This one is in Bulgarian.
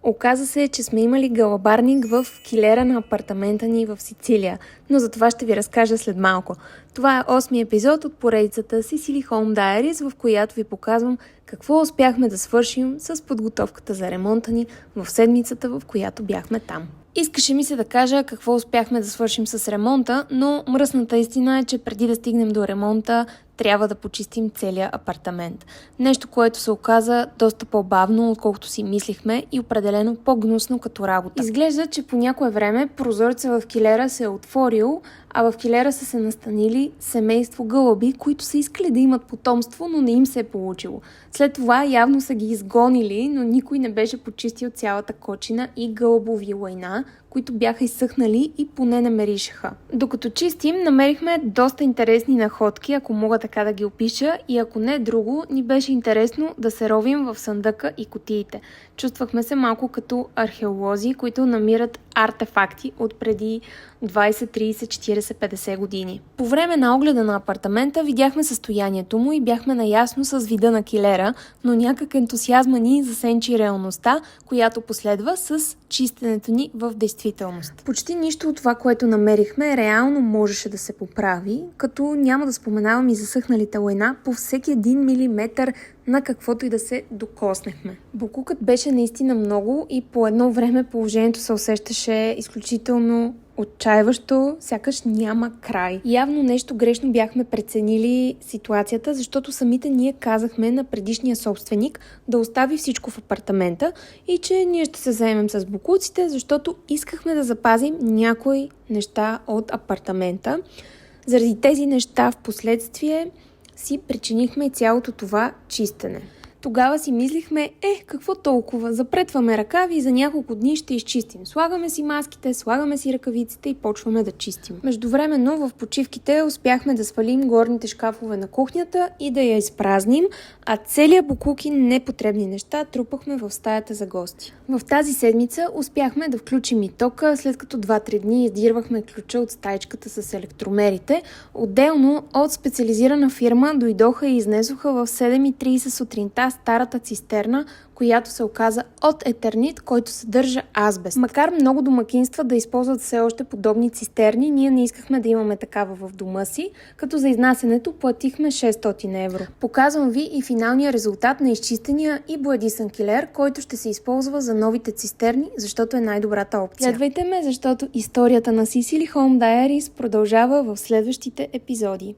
Оказа се, че сме имали гълъбарник в килера на апартамента ни в Сицилия, но за това ще ви разкажа след малко. Това е 8-ми епизод от поредицата Sicily Home Diaries, в която ви показвам какво успяхме да свършим с подготовката за ремонта ни в седмицата, в която бяхме там. Искаше ми се да кажа какво успяхме да свършим с ремонта, но мръсната истина е, че преди да стигнем до ремонта, трябва да почистим целия апартамент. Нещо, което се оказа доста по-бавно, отколкото си мислихме и определено по-гнусно като работа. Изглежда, че по някое време прозореца в килера се е отворил, а в килера са се настанили семейство гълъби, които са искали да имат потомство, но не им се е получило. След това явно са ги изгонили, но никой не беше почистил цялата кочина и гълъбови лайна, които бяха изсъхнали и поне не миришеха. Докато чистим, намерихме доста интересни находки, ако мога така да ги опиша, и ако не друго, ни беше интересно да се ровим в съндъка и кутиите. Чувствахме се малко като археолози, които намират артефакти от преди 20, 30, 40, 50 години. По време на огледа на апартамента видяхме състоянието му и бяхме наясно с вида на килера, но някак ентусиазма ни засенчи реалността, която последва с чистенето ни в действителност. Почти нищо от това, което намерихме, реално можеше да се поправи, като няма да споменавам и засъхналите лайна по всеки 1 милиметър на каквото и да се докоснехме. Букукът беше наистина много и по едно време положението се усещаше изключително отчаиващо, сякаш няма край. Явно нещо грешно бяхме преценили ситуацията, защото самите ние казахме на предишния собственик да остави всичко в апартамента и че ние ще се заемем с букуците, защото искахме да запазим някои неща от апартамента. Заради тези неща в последствие си причинихме цялото това чистене. Тогава си мислихме, какво толкова, запретваме ръкави и за няколко дни ще изчистим. Слагаме си маските, слагаме си ръкавиците и почваме да чистим. Междувременно в почивките успяхме да свалим горните шкафове на кухнята и да я изпразним, а целият букук и непотребни неща трупахме в стаята за гости. В тази седмица успяхме да включим и тока, след като 2-3 дни издирвахме ключа от стаичката с електромерите. Отделно от специализирана фирма дойдоха и изнесоха в 7:30 сутринта старата цистерна, която се оказа от Етернит, който съдържа азбест. Макар много домакинства да използват все още подобни цистерни, ние не искахме да имаме такава в дома си, като за изнасянето платихме 600 евро. Показвам ви и финалния резултат на изчистения и боядисан килер, който ще се използва за новите цистерни, защото е най-добрата опция. Следвайте ме, защото историята на Sicily Home Diaries продължава в следващите епизоди.